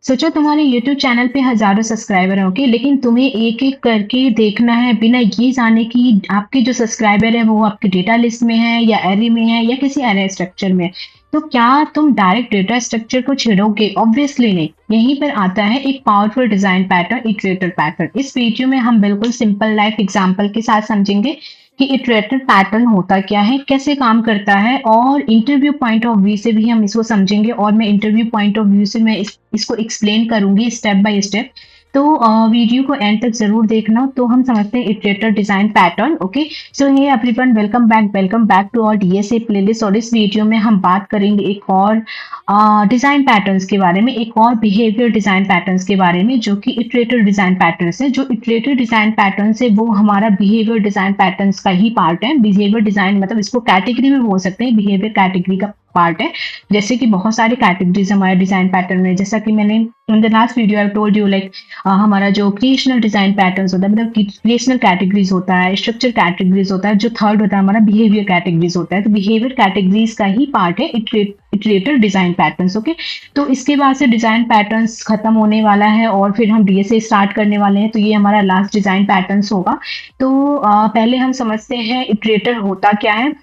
सोचो तुम्हारे YouTube channel पे हजारों सब्सक्राइबर हैं, ओके, लेकिन तुम्हें एक एक करके देखना है बिना ये जाने कि आपके जो सब्सक्राइबर है वो आपके डेटा लिस्ट में है या एरे में है या किसी एरे स्ट्रक्चर में है। तो क्या तुम डायरेक्ट डेटा स्ट्रक्चर को छेड़ोगे? ऑब्वियसली नहीं। यहीं पर आता है एक powerful design pattern, iterator pattern. इस वीडियो में हम बिल्कुल सिंपल लाइफ एग्जांपल के साथ समझेंगे कि इटरेटर पैटर्न होता क्या है, कैसे काम करता है, और इंटरव्यू पॉइंट ऑफ व्यू से भी हम इसको समझेंगे। और मैं इंटरव्यू पॉइंट ऑफ व्यू से मैं इसको एक्सप्लेन करूंगी स्टेप बाय स्टेप। तो वीडियो को एंड तक जरूर देखना। तो हम समझते हैं iterator design pattern. Okay, so hey everyone, welcome back to our DSA playlist. और इस वीडियो में हम बात करेंगे एक और डिजाइन पैटर्न्स के बारे में, एक और बिहेवियर डिजाइन पैटर्न्स के बारे में, जो कि इटरेटर डिजाइन पैटर्न्स है। जो इटरेटर डिजाइन पैटर्न्स है वो हमारा बिहेवियर डिजाइन पैटर्न्स का ही पार्ट है। बिहेवियर डिजाइन मतलब इसको कैटेगरी में बोल सकते हैं, बिहेवियर कैटेगरी का पार्ट है। जैसे कि बहुत सारे कैटेगरीज हमारे डिजाइन पैटर्न में, जैसा कि मैंने in the last video I told you, like हमारा जो क्रिएशनल डिजाइन पैटर्न्स होता है, मतलब क्रिएशनल कैटेगरीज होता है, स्ट्रक्चर कैटेगरीज होता है, जो थर्ड होता है हमारा बिहेवियर कैटेगरीज होता है। तो बिहेवियर कैटेगरीज का ही पार्ट है इटरेटर डिजाइन पैटर्न्स। ओके, तो इसके बाद से डिजाइन पैटर्न्स खत्म होने वाला है और फिर हम डीएसए स्टार्ट करने वाले हैं। तो ये हमारा लास्ट डिजाइन पैटर्न्स होगा। तो पहले हम समझते हैं इटरेटर होता क्या है।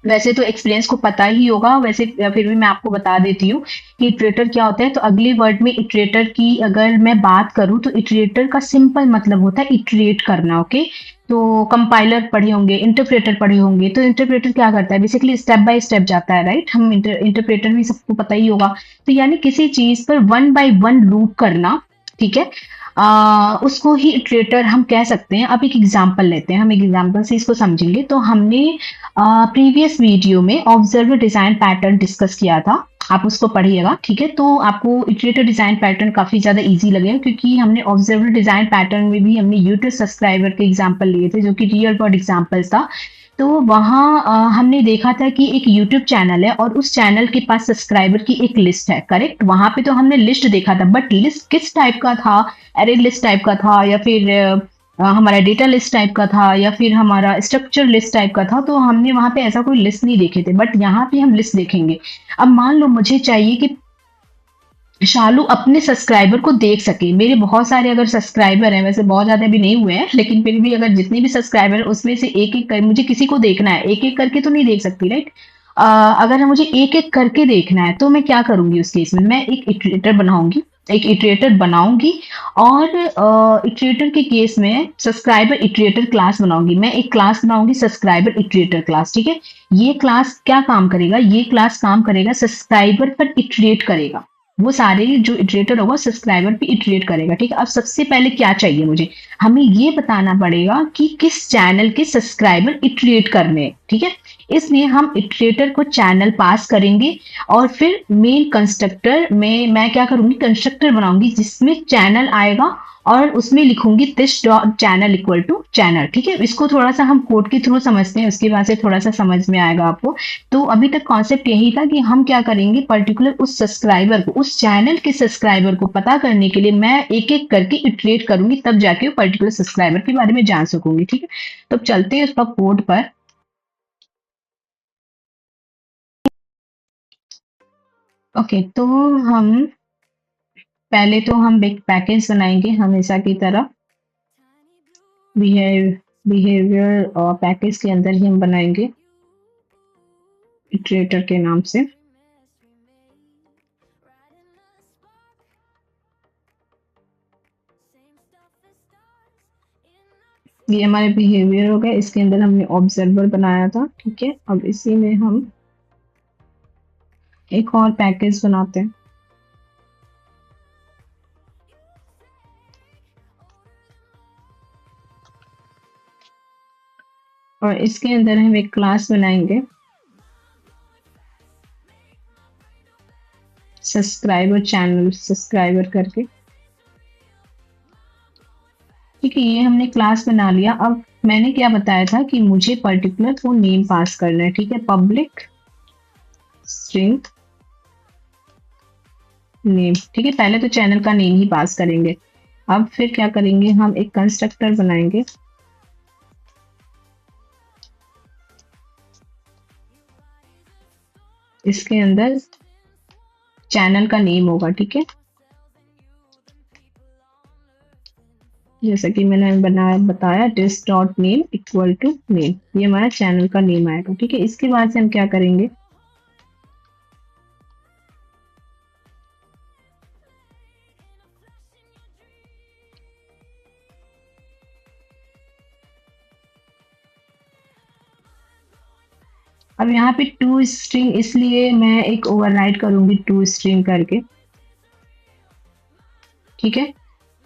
वैसे तो एक्सपीरियंस को पता ही होगा, वैसे फिर भी मैं आपको बता देती हूँ कि इटरेटर क्या होता है। तो अगले वर्ड में इटरेटर की अगर मैं बात करूँ तो इटरेटर का सिंपल मतलब होता है इटरेट करना। ओके, तो कंपाइलर पढ़े होंगे, इंटरप्रेटर पढ़े होंगे। तो इंटरप्रेटर क्या करता है? बेसिकली स्टेप बाय स्टेप जाता है, राइट। हम इंटरप्रेटर भी सबको पता ही होगा। तो यानी किसी चीज पर वन बाय वन लूप करना, ठीक है। उसको ही इटरेटर हम कह सकते हैं। अब एक एग्जांपल लेते हैं, हम एक एग्जांपल से इसको समझेंगे। तो हमने प्रीवियस वीडियो में ऑब्जर्वर डिजाइन पैटर्न डिस्कस किया था, आप उसको पढ़िएगा, ठीक है। तो आपको इटरेटर डिजाइन पैटर्न काफी ज्यादा इजी लगेगा, क्योंकि हमने ऑब्जर्वर डिजाइन पैटर्न में भी हमने यूट्यूब सब्सक्राइबर के एग्जांपल लिए थे, जो कि रियल वर्ल्ड एग्जांपल था। तो वहाँ हमने देखा था कि एक यूट्यूब चैनल है और उस चैनल के पास सब्सक्राइबर की एक लिस्ट है, करेक्ट। वहां पे तो हमने लिस्ट देखा था, बट लिस्ट किस टाइप का था? एरे लिस्ट टाइप का था, या फिर हमारा डेटा लिस्ट टाइप का था, या फिर हमारा स्ट्रक्चर लिस्ट टाइप का था? तो हमने वहां पे ऐसा कोई लिस्ट नहीं देखे थे, बट यहाँ पे हम लिस्ट देखेंगे। अब मान लो मुझे चाहिए कि शालू अपने सब्सक्राइबर को देख सके। मेरे बहुत सारे अगर सब्सक्राइबर हैं, वैसे बहुत ज्यादा भी नहीं हुए हैं, लेकिन फिर भी अगर जितने भी सब्सक्राइबर हैं उसमें से एक एक कर मुझे किसी को देखना है, एक एक करके तो नहीं देख सकती, राइट। अगर मुझे एक एक करके देखना है तो मैं क्या करूंगी? उस केस में मैं एक इटरेटर बनाऊंगी, एक इटरेटर बनाऊंगी। और इटरेटर के केस में सब्सक्राइबर इटरेटर क्लास बनाऊंगी। मैं एक क्लास बनाऊंगी, सब्सक्राइबर इटरेटर क्लास, ठीक है। ये क्लास क्या काम करेगा? ये क्लास काम करेगा सब्सक्राइबर पर इटरेट करेगा। वो सारे जो इटरेटर होगा सब्सक्राइबर पे इटरेट करेगा, ठीक है। अब सबसे पहले क्या चाहिए मुझे? हमें ये बताना पड़ेगा कि किस चैनल के सब्सक्राइबर इटरेट करने हैं, ठीक है। इसलिए हम इटरेटर को चैनल पास करेंगे और फिर मेन कंस्ट्रक्टर में मैं क्या करूंगी? कंस्ट्रक्टर बनाऊंगी जिसमें चैनल आएगा और उसमें लिखूंगी this dot channel equal to channel, ठीक है। इसको थोड़ा सा हम कोड के थ्रू समझते हैं, उसके बाद से थोड़ा सा समझ में आएगा आपको। तो अभी तक कॉन्सेप्ट यही था कि हम क्या करेंगे, पर्टिकुलर उस सब्सक्राइबर को, उस चैनल के सब्सक्राइबर को पता करने के लिए मैं एक एक करके इटरेट करूंगी, तब जाके वो पर्टिकुलर सब्सक्राइबर के बारे में जान सकूंगी, ठीक है। तो अब चलते हैं उसका कोड पर। ओके, तो हम पहले तो हम एक पैकेज बनाएंगे हमेशा की तरह। बिहेव बिहेवियर और पैकेज के अंदर ही हम बनाएंगे इटरेटर के नाम से। ये हमारे बिहेवियर हो गया, इसके अंदर हमने ऑब्जर्वर बनाया था, ठीक है। अब इसी में हम एक और पैकेज बनाते हैं, और इसके अंदर हम एक क्लास बनाएंगे सब्सक्राइबर चैनल, सब्सक्राइबर करके, ठीक है। ये हमने क्लास बना लिया। अब मैंने क्या बताया था कि मुझे पर्टिकुलर को नेम पास करना है, ठीक है। पब्लिक स्ट्रिंग नेम, ठीक है। पहले तो चैनल का नेम ही पास करेंगे। अब फिर क्या करेंगे, हम एक कंस्ट्रक्टर बनाएंगे, इसके अंदर चैनल का नेम होगा, ठीक है। जैसा कि मैंने बताया this dot name equal to name, ये हमारा चैनल का नेम आएगा। ठीक है, इसके बाद से हम क्या करेंगे, अब यहाँ पे टू स्ट्रिंग, इसलिए मैं एक ओवरराइड करूंगी टू स्ट्रिंग करके। ठीक है,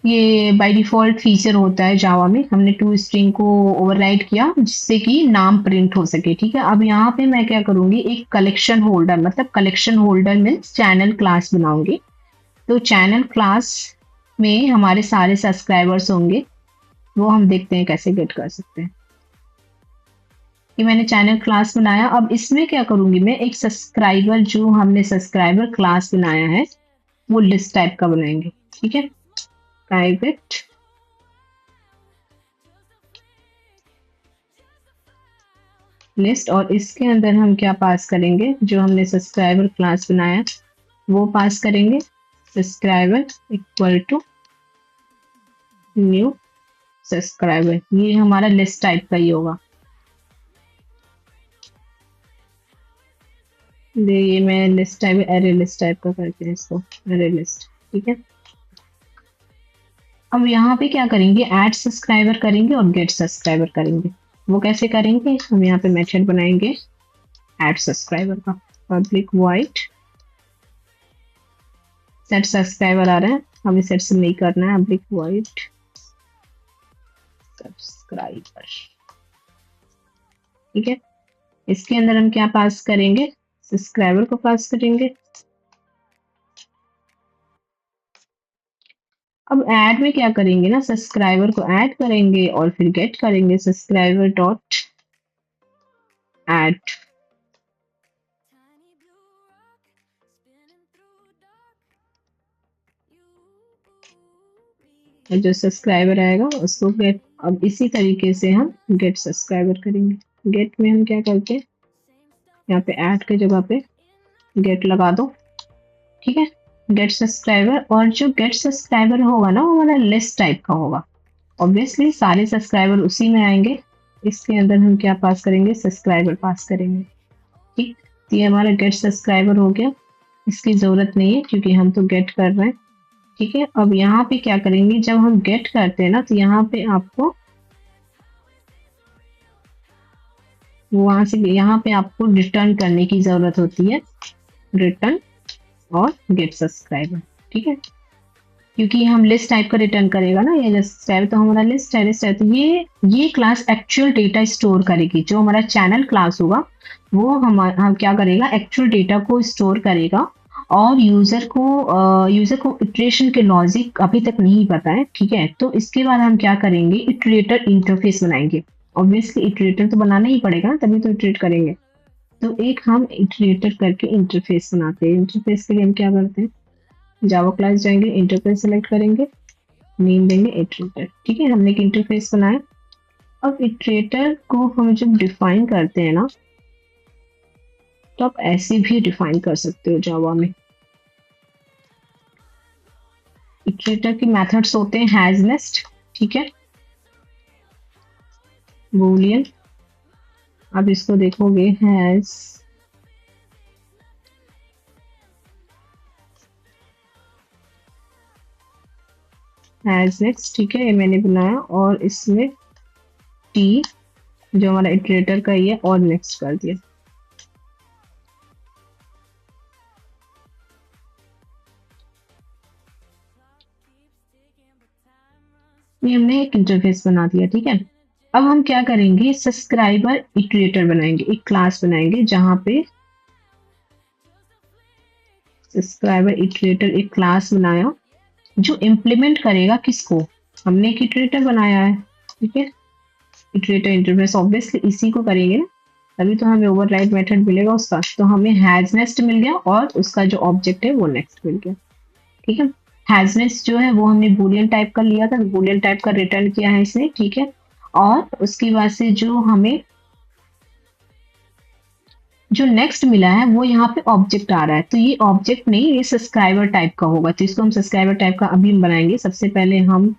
ये बाय डिफॉल्ट फीचर होता है जावा में, हमने टू स्ट्रिंग को ओवरराइड किया जिससे कि नाम प्रिंट हो सके। ठीक है, अब यहाँ पे मैं क्या करूंगी, एक कलेक्शन होल्डर, मतलब collection holder means channel class बनाऊंगी। तो चैनल क्लास में हमारे सारे सब्सक्राइबर्स होंगे, वो हम देखते हैं कैसे गेट कर सकते हैं। कि मैंने चैनल क्लास बनाया, अब इसमें क्या करूंगी, मैं एक सब्सक्राइबर, जो हमने सब्सक्राइबर क्लास बनाया है वो लिस्ट टाइप का बनाएंगे। ठीक है, प्राइवेट लिस्ट, और इसके अंदर हम क्या पास करेंगे, जो हमने सब्सक्राइबर क्लास बनाया वो पास करेंगे, subscriber equal to new subscriber, ये हमारा लिस्ट टाइप का ही होगा। ये मैं list type, array list type का करते हैं इसको, एरे लिस्ट। ठीक है, अब यहाँ पे क्या करेंगे, ऐड सब्सक्राइबर करेंगे और गेट सब्सक्राइबर करेंगे। वो कैसे करेंगे, हम यहाँ पे मेथड बनाएंगे ऐड सब्सक्राइबर का, पब्लिक वॉइड सेट सब्सक्राइबर आ रहा है, हमें सेट से नहीं करना है, पब्लिक वॉइड सब्सक्राइबर। ठीक है, इसके अंदर हम क्या पास करेंगे, सब्सक्राइबर को पास करेंगे। अब ऐड में क्या करेंगे ना, सब्सक्राइबर को ऐड करेंगे और फिर गेट करेंगे, सब्सक्राइबर डॉट ऐड। जो सब्सक्राइबर आएगा उसको गेट, अब इसी तरीके से हम गेट सब्सक्राइबर करेंगे। गेट में हम क्या करते हैं, यहाँ पे ऐड की जगह पे गेट लगा दो। ठीक है, गेट सब्सक्राइबर, और जो गेट सब्सक्राइबर होगा ना वो हमारा लिस्ट टाइप का होगा, ऑब्वियसली सारे सब्सक्राइबर उसी में आएंगे। इसके अंदर हम क्या पास करेंगे, सब्सक्राइबर पास करेंगे। ठीक, तो ये हमारा गेट सब्सक्राइबर हो गया, इसकी जरूरत नहीं है क्योंकि हम तो गेट कर रहे हैं। ठीक है, अब यहाँ पे क्या करेंगे, जब हम गेट करते हैं ना तो यहाँ पे आपको वहां से यहाँ पे आपको रिटर्न करने की जरूरत होती है, रिटर्न और गेट सब्सक्राइबर। ठीक है, क्योंकि हम लिस्ट टाइप का रिटर्न करेगा ना, ये लिस्ट टाइप तो हमारा लिस्ट है तो ये क्लास एक्चुअल डेटा स्टोर करेगी। जो हमारा चैनल क्लास होगा वो हम क्या करेगा, एक्चुअल डेटा को स्टोर करेगा, और यूजर को इटरेशन के लॉजिक अभी तक नहीं पता है। ठीक है, तो इसके बाद हम क्या करेंगे, इटरेटर इंटरफेस बनाएंगे। ऑब्वियसली इटरेटर तो बनाना ही पड़ेगा ना, तभी तो इटरेट करेंगे। तो एक हम इटरेटर करके इंटरफेस बनाते हैं। इंटरफेस के लिए हम क्या करते हैं, जावा क्लास जाएंगे, इंटरफेस सेलेक्ट करेंगे, नेम देंगे इटरेटर। ठीक है, हमने एक इंटरफेस बनाया। अब इटरेटर को हम जब डिफाइन करते हैं ना, तो आप ऐसे भी डिफाइन कर सकते हो जावा में। इटरेटर के मेथड्स होते हैं हैज नेस्ट, ठीक है, बूलियन। अब इसको देखोगे हैज नेक्स्ट, ठीक है, ये मैंने बनाया, और इसमें टी जो हमारा इटरेटर का ही है और नेक्स्ट कर दिया। ये हमने एक इंटरफेस बना दिया। ठीक है, अब हम क्या करेंगे, सब्सक्राइबर इटरेटर बनाएंगे, एक क्लास बनाएंगे जहां पे सब्सक्राइबर इटरेटर एक क्लास बनाया जो इम्प्लीमेंट करेगा किसको, हमने एक इटरेटर बनाया है। ठीक है, इटरेटर इंटरफेस ऑब्वियसली इसी को करेंगे ना, तभी तो हमें ओवरराइड मेथड मिलेगा उसका। तो हमें हैज नेक्स्ट मिल गया और उसका जो ऑब्जेक्ट है वो नेक्स्ट मिल गया। ठीक है, हैज नेक्स्ट जो है वो हमने बूलियन टाइप का लिया था, बूलियन टाइप का रिटर्न किया है इसने। ठीक है, और उसकी बाद से जो हमें जो नेक्स्ट मिला है वो यहाँ पे ऑब्जेक्ट आ रहा है, तो ये ऑब्जेक्ट नहीं, ये सब्सक्राइबर टाइप का होगा। तो इसको हम सब्सक्राइबर टाइप का अभी हम बनाएंगे। सबसे पहले हम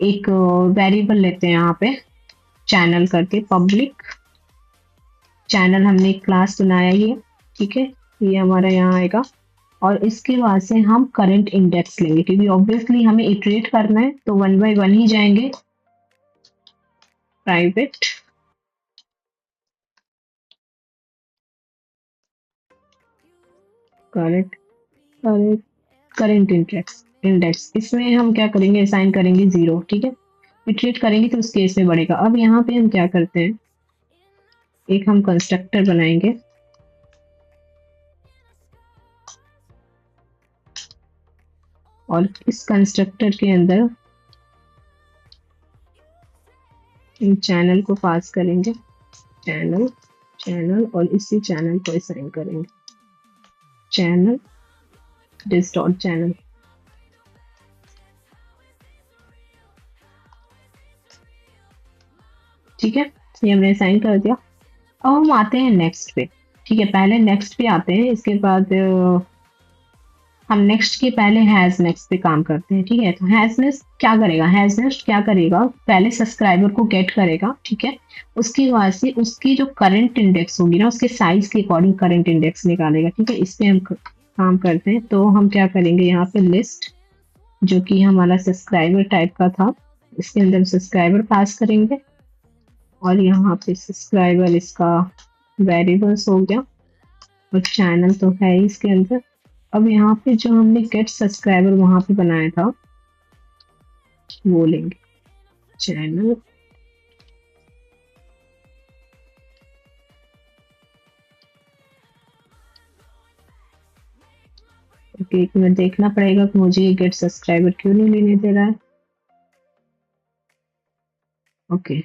एक वेरिएबल लेते हैं यहाँ पे चैनल करके, पब्लिक चैनल हमने एक क्लास बनाया ये, ठीक है, ये हमारा यहाँ आएगा। और इसके बाद से हम करंट इंडेक्स लेंगे, क्योंकि ऑब्वियसली हमें इटरेट करना है तो 1 by 1 ही जाएंगे। Private current current current index इसमें हम क्या करेंगे, असाइन करेंगे 0, ठीक है। इटरेट करेंगे तो उस केस में बढ़ेगा। अब यहाँ पे हम क्या करते हैं, एक हम कंस्ट्रक्टर बनाएंगे, और इस कंस्ट्रक्टर के अंदर चैनल को पास करेंगे, चैनल और इसी चैनल को असाइन करेंगे, चैनल दिस डॉट चैनल, ठीक है, ये हमने असाइन कर दिया। अब हम आते हैं नेक्स्ट पे, ठीक है, पहले नेक्स्ट पे आते हैं, इसके बाद हम नेक्स्ट के पहले हैज नेक्स्ट पे काम करते हैं, ठीक है। तो हैज नेक्स्ट क्या करेगा, हैज नेक्स्ट क्या करेगा, पहले सब्सक्राइबर को गेट करेगा, ठीक है। उसके बाद से उसकी जो करंट इंडेक्स होगी ना, उसके साइज के अकॉर्डिंग करंट इंडेक्स निकालेगा, ठीक है। इस पे हम काम करते हैं। तो हम क्या करेंगे, यहाँ पे लिस्ट जो कि हमारा सब्सक्राइबर टाइप का था, इसके अंदर सब्सक्राइबर पास करेंगे, और यहाँ पे सब्सक्राइबर इसका वेरिएबल्स हो गया, और चैनल तो है ही इसके अंदर। अब यहाँ पे जो हमने गेट सब्सक्राइबर वहां पे बनाया था वो लेंगे, चैनल ओके। एक मिनट देखना पड़ेगा कि मुझे ये गेट सब्सक्राइबर क्यों नहीं लेने दे रहा है। ओके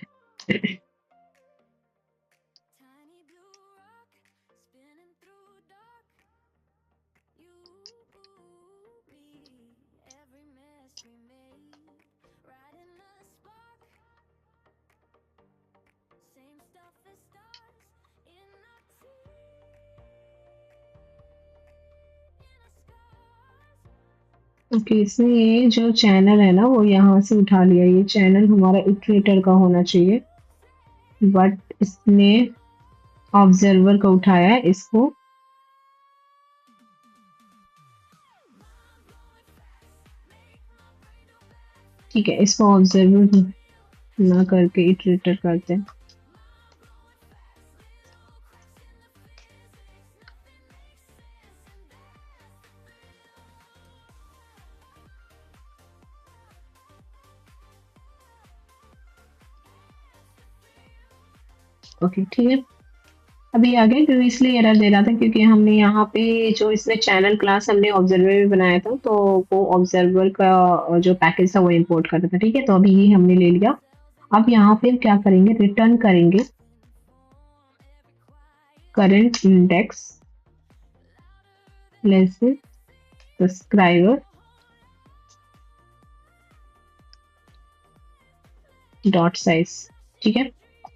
ओके, इसने ये जो चैनल है ना वो यहाँ से उठा लिया, ये चैनल हमारा इटरेटर का होना चाहिए, बट इसने ऑब्जर्वर का उठाया है इसको। ठीक है, इसको ऑब्जर्वर ना करके इटरेटर करते हैं। ओके ठीक है, अभी आगे जो इसलिए एरर दे रहा था क्योंकि हमने यहाँ पे जो इसमें चैनल क्लास हमने ऑब्जर्वर भी बनाया था, तो वो ऑब्जर्वर का जो पैकेज था वो इंपोर्ट करना था, ठीक है। तो अभी ये हमने ले लिया। अब यहाँ पे क्या करेंगे, रिटर्न करेंगे current index less subscriber dot size, ठीक है।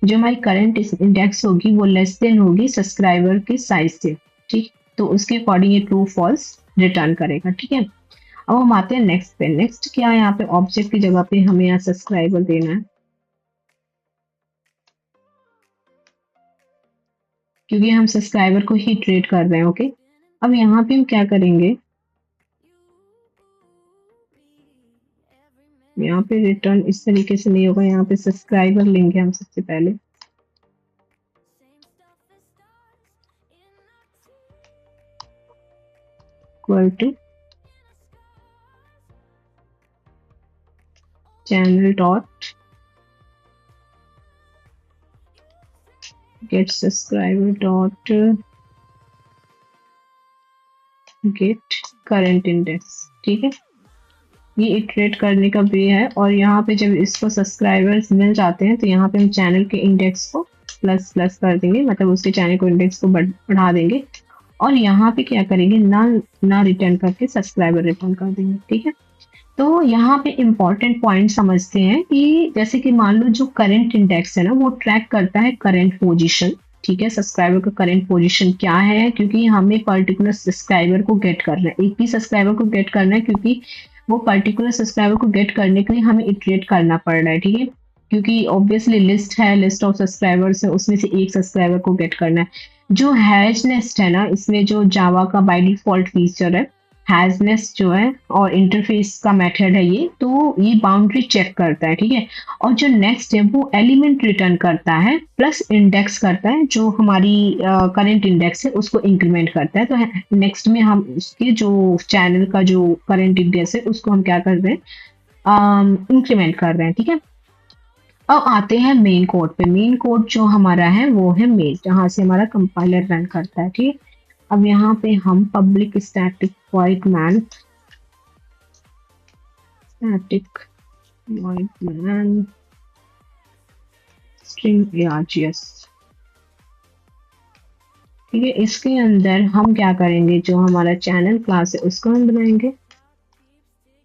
जो हमारी करंट इंडेक्स होगी वो लेस देन होगी सब्सक्राइबर के साइज से, ठीक। तो उसके अकॉर्डिंग ये ट्रू फॉल्स रिटर्न करेगा, ठीक है। अब हम आते हैं नेक्स्ट पे। नेक्स्ट क्या है, यहाँ पे ऑब्जेक्ट की जगह पे हमें यहाँ सब्सक्राइबर देना है, क्योंकि हम सब्सक्राइबर को ही ट्रेड कर रहे हैं। ओके, अब यहाँ पे हम क्या करेंगे, यहाँ पे रिटर्न इस तरीके से नहीं होगा, यहाँ पे सब्सक्राइबर लेंगे हम सबसे पहले, equal to channel dot get subscriber dot get current index, ठीक है। ये इटरेट करने का वे है, और यहाँ पे जब इसको सब्सक्राइबर्स मिल जाते हैं तो यहाँ पे हम चैनल के इंडेक्स को प्लस प्लस कर देंगे, मतलब उसके चैनल को इंडेक्स को बढ़ा देंगे, और यहाँ पे क्या करेंगे, ना रिटर्न करके सब्सक्राइबर रिटर्न कर देंगे, ठीक है। तो यहाँ पे इंपॉर्टेंट पॉइंट समझते हैं कि जैसे कि मान लो जो करंट इंडेक्स है ना वो ट्रैक करता है करंट पोजीशन, ठीक है। सब्सक्राइबर का करंट पोजीशन क्या है, क्योंकि हमें पर्टिकुलर सब्सक्राइबर को गेट करना है, एक ही सब्सक्राइबर को गेट करना है, क्योंकि वो पर्टिकुलर सब्सक्राइबर को गेट करने के लिए हमें इटरेट करना पड़ रहा है, ठीक है, क्योंकि ऑब्वियसली लिस्ट है, लिस्ट ऑफ सब्सक्राइबर्स है, उसमें से एक सब्सक्राइबर को गेट करना है। जो हैश नेस्ट है ना, इसमें जो जावा का बाय डिफॉल्ट फीचर है, हैज नेस्ट जो है और इंटरफेस का मेथड है ये, तो ये बाउंड्री चेक करता है, ठीक है। और जो नेक्स्ट है वो एलिमेंट रिटर्न करता है प्लस इंडेक्स करता है, जो हमारी करंट इंडेक्स है उसको इंक्रीमेंट करता है। तो नेक्स्ट में हम उसके जो चैनल का जो करंट इंडेक्स है उसको हम क्या कर रहे हैं, इंक्रीमेंट कर रहे हैं, ठीक है। अब आते हैं मेन कोड पे। मेन कोड जो हमारा है वो है मेन, जहां से हमारा कंपाइलर रन करता है, ठीक है। अब यहाँ पे हम public static void main, static void main string args, ठीक है। इसके अंदर हम क्या करेंगे, जो हमारा चैनल क्लास है उसको हम बनाएंगे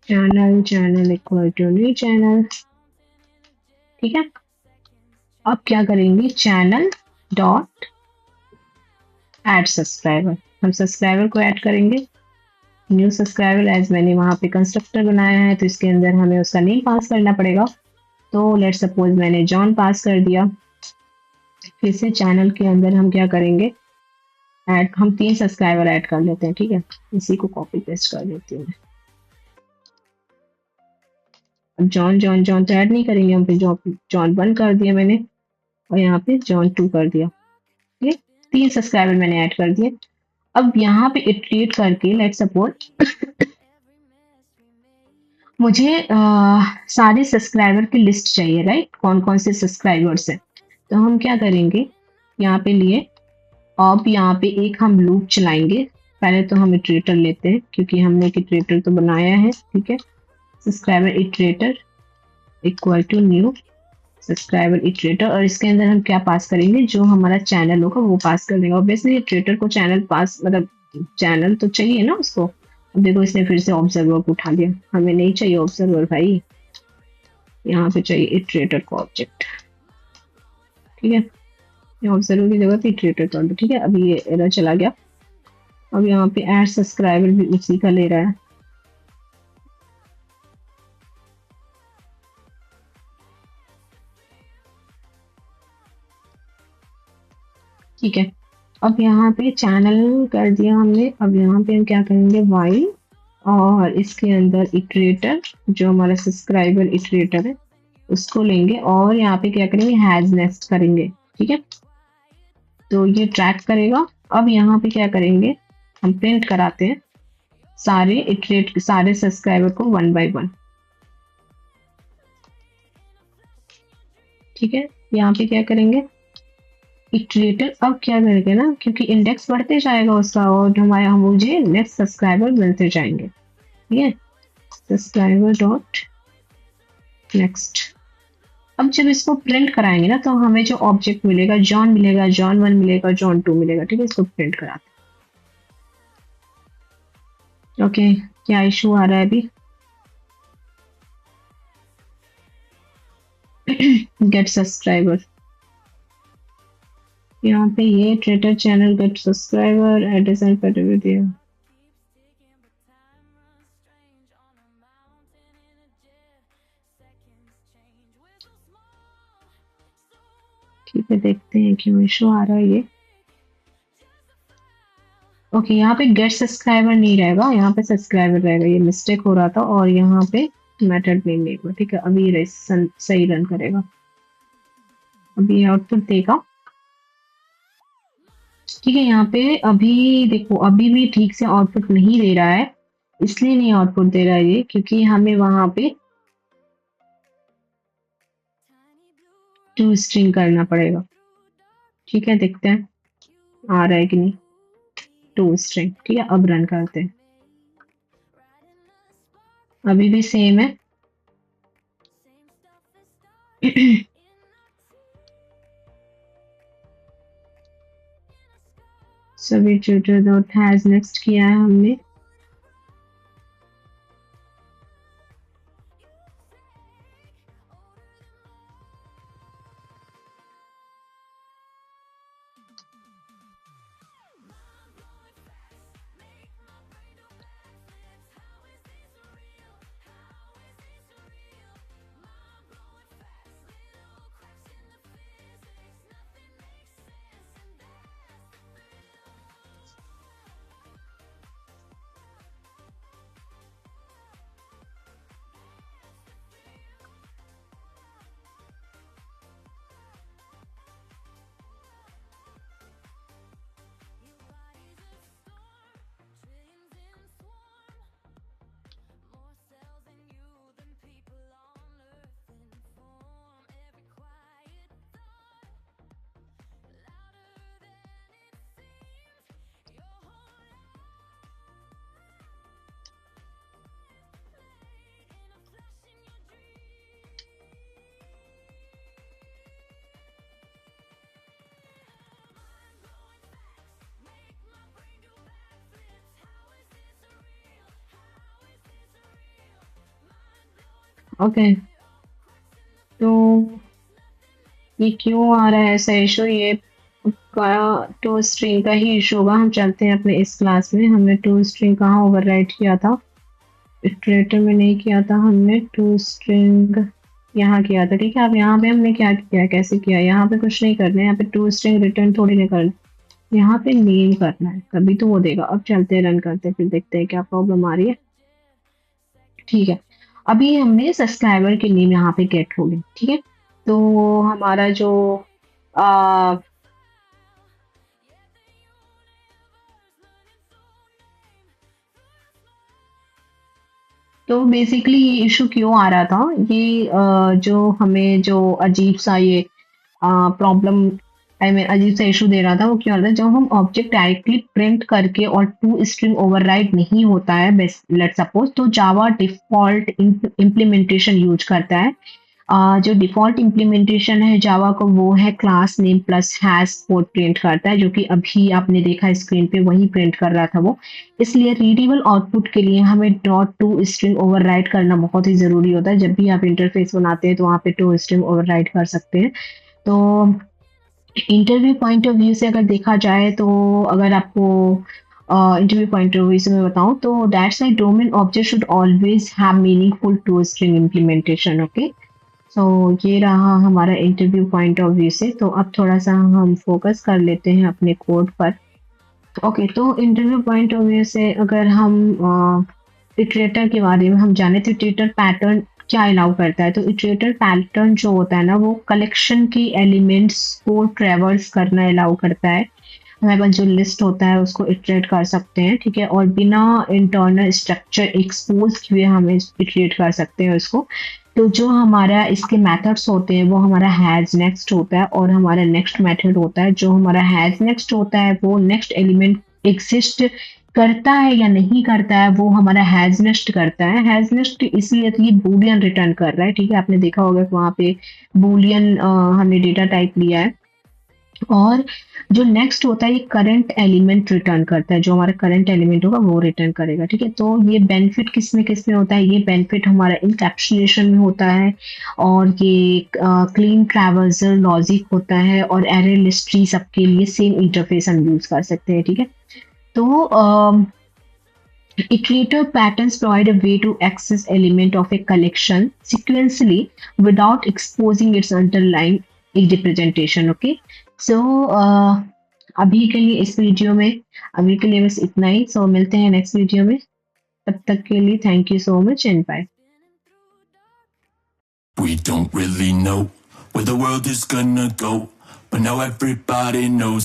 channel, channel equal to new channel, ठीक है। अब क्या करेंगे, चैनल डॉट ऐड सब्सक्राइबर, हम सब्सक्राइबर को ऐड करेंगे, न्यू सब्सक्राइबर, एज मैंने वहां पे कंस्ट्रक्टर बनाया है तो इसके अंदर हमें उसका नेम पास करना पड़ेगा। तो लेट सपोज मैंने जॉन पास कर दिया। फिर से चैनल के अंदर हम क्या करेंगे, ऐड, हम 3 सब्सक्राइबर ऐड कर लेते हैं, ठीक है। इसी को कॉपी पेस्ट कर लेती हूँ मैं। अब जॉन जॉन जॉन तो ऐड नहीं करेंगे हम, पे जॉन जॉन 1 कर दिया मैंने और यहाँ पे जॉन 2 कर दिया, ठीक है। 3 सब्सक्राइबर मैंने ऐड कर दिए। अब यहाँ पे इटरेट करके लेट सपोज मुझे सारे सब्सक्राइबर की लिस्ट चाहिए, राइट, कौन कौन से सब्सक्राइबर्स हैं। तो हम क्या करेंगे, यहाँ पे लिए, अब यहाँ पे एक हम लूप चलाएंगे। पहले तो हम इटरेटर लेते हैं क्योंकि हमने एक इटरेटर तो बनाया है, ठीक है। Subscriber iterator equal to new subscriber iterator, और इसके अंदर हम क्या पास करेंगे, जो हमारा चैनल होगा वो पास कर देंगे। ऑब्वियसली इटरेटर को चैनल पास, मतलब चैनल तो चाहिए ना उसको। अब देखो इसने फिर से ऑब्जर्वर को उठा लिया, हमें नहीं चाहिए ऑब्जर्वर भाई, यहाँ पे चाहिए इटरेटर को ऑब्जेक्ट, ठीक है। यहाँ ऑब्जर्वर की जगह पे इटरेटर कर दो, ठीक है। अभी ये एरर चला गया। अब यहाँ पे ऐड सब्सक्राइबर भी उसी का ले रहा है, ठीक है। अब यहाँ पे चैनल कर दिया हमने। अब यहाँ पे हम क्या करेंगे, वाइल, और इसके अंदर इटरेटर, जो हमारा सब्सक्राइबर इटरेटर है उसको लेंगे और यहाँ पे क्या करेंगे, हैज नेक्स्ट करेंगे, ठीक है। तो ये ट्रैक करेगा। अब यहाँ पे क्या करेंगे, हम प्रिंट कराते हैं सारे इटरेट, सारे सब्सक्राइबर को 1 बाय 1, ठीक है। यहाँ पे क्या करेंगे, इटरेटर अब क्या करेंगे ना, क्योंकि इंडेक्स बढ़ते जाएगा उसका और हमारे, हम मुझे नेक्स्ट सब्सक्राइबर मिलते जाएंगे, ठीक है। Subscriber dot next. अब जब इसको प्रिंट कराएंगे ना तो हमें जो ऑब्जेक्ट मिलेगा, जॉन मिलेगा, जॉन 1 मिलेगा, जॉन 2 मिलेगा, ठीक है। इसको प्रिंट कराते हैं। ओके, क्या इशू आ रहा है अभी, गेट सब्सक्राइबर, यहाँ पे ये Twitter channel gate subscriber address and पता दिया, ठीक है। देखते हैं क्यों इशू आ रहा है ये। ओके, यहाँ पे गेट सब्सक्राइबर नहीं रहेगा, यहाँ पे सब्सक्राइबर रहेगा, ये मिस्टेक हो रहा था। और यहाँ पे मेथड नेम नहीं हुआ, ठीक है। अभी ये सही रन करेगा, अभी आउटपुट देगा, ठीक है। यहाँ पे अभी देखो, अभी भी ठीक से आउटपुट नहीं दे रहा है। इसलिए नहीं आउटपुट दे रहा है ये, क्योंकि हमें वहां पे टू स्ट्रिंग करना पड़ेगा, ठीक है। देखते हैं आ रहा है कि नहीं, टू स्ट्रिंग, ठीक है। अब रन करते हैं, अभी भी सेम है। सभी ट्यूटर डॉट हैज नेक्स्ट किया है हमने, ओके, तो ये क्यों आ रहा है ऐसा इशू? ये का टू स्ट्रिंग का ही इशू होगा। हम चलते हैं अपने इस क्लास में। हमने टू स्ट्रिंग कहाँ ओवरराइट किया था? इटरेटर में नहीं किया था हमने। टू स्ट्रिंग यहाँ किया था, ठीक है। अब यहाँ पे हमने क्या किया, कैसे किया? यहाँ पे कुछ नहीं करना है, यहाँ पे टू स्ट्रिंग रिटर्न थोड़ी नहीं करना, यहाँ पे नेम करना है, तभी तो वो देगा। अब चलते हैं, रन करते हैं, फिर देखते हैं क्या प्रॉब्लम आ रही है। ठीक है, अभी हमने सब्सक्राइबर के नेम यहाँ पे गेट हो गए, ठीक है। तो हमारा जो आ, तो बेसिकली ये इशू क्यों आ रहा था, ये जो हमें जो अजीब सा ये प्रॉब्लम, आई मीन अजीब सा इशू दे रहा था, वो क्यों आ रहा था? जब हम ऑब्जेक्ट डायरेक्टली प्रिंट करके और टू स्ट्रिंग ओवरराइड नहीं होता है, लेट सपोज, तो जावा डिफॉल्ट इम्प्लीमेंटेशन यूज करता है। जो डिफ़ॉल्ट इम्प्लीमेंटेशन है जावा का, वो है class name plus hash code print करता है, जो कि अभी आपने देखा स्क्रीन पे वही प्रिंट कर रहा था वो। इसलिए रीडेबल आउटपुट के लिए हमें डॉट टू स्ट्रिंग ओवरराइड करना बहुत ही ज़रूरी होता है। जब भी आप इंटरफेस बनाते हैं तो वहाँ पे टू स्ट्रिंग ओवरराइड कर सकते हैं। तो इंटरव्यू पॉइंट ऑफ व्यू से अगर देखा जाए, तो अगर आपको इंटरव्यू पॉइंट ऑफ व्यू से मैं बताऊँ, तो that's why domain object should always have meaningful to string implementation. Okay, so ये रहा हमारा इंटरव्यू पॉइंट ऑफ व्यू से। तो अब थोड़ा सा हम फोकस कर लेते हैं अपने कोड पर। ओके, तो इंटरव्यू पॉइंट ऑफ व्यू से अगर हम इटरेटर के बारे में हम जाने, तो इटरेटर पैटर्न क्या अलाउ करता है? तो इटरेटर पैटर्न जो होता है ना, वो कलेक्शन के एलिमेंट्स को ट्रेवर्स करना अलाउ करता है। हमारे पास जो लिस्ट होता है उसको इटरेट कर सकते हैं, ठीक है, और बिना इंटरनल स्ट्रक्चर एक्सपोज किए हम इटरेट कर सकते हैं उसको। तो जो हमारा इसके मेथड्स होते हैं, वो हमारा हैज नेक्स्ट होता है और हमारा नेक्स्ट मेथड होता है। जो हमारा हैज नेक्स्ट होता है, वो नेक्स्ट एलिमेंट एग्जिस्ट करता है या नहीं करता है, वो हमारा हैज नेक्स्ट करता है। हैज नेक्स्ट इसलिए तो ये बूलियन रिटर्न कर रहा है, ठीक है। आपने देखा होगा कि वहाँ पे बूलियन हमने डेटा टाइप लिया है। और जो नेक्स्ट होता है, ये करंट एलिमेंट रिटर्न करता है। जो हमारा करंट एलिमेंट होगा वो रिटर्न करेगा, ठीक है। तो ये बेनिफिट किस में होता है? ये बेनिफिट हमारा इनकैप्सुलेशन में होता है, और ये क्लीन ट्रैवर्सल लॉजिक होता है, और एरे लिस्ट ट्री सबके लिए सेम इंटरफेस हम यूज कर सकते हैं, ठीक है। तो iterator patterns provide a way to access element of a collection sequentially without exposing its underlying representation. Okay, so अभी के लिए इस वीडियो में, अभी के लिए बस इतना ही। सो मिलते हैं नेक्स्ट वीडियो में, तब तक के लिए thank you so much and bye. We don't really know where the world is gonna go, but now everybody knows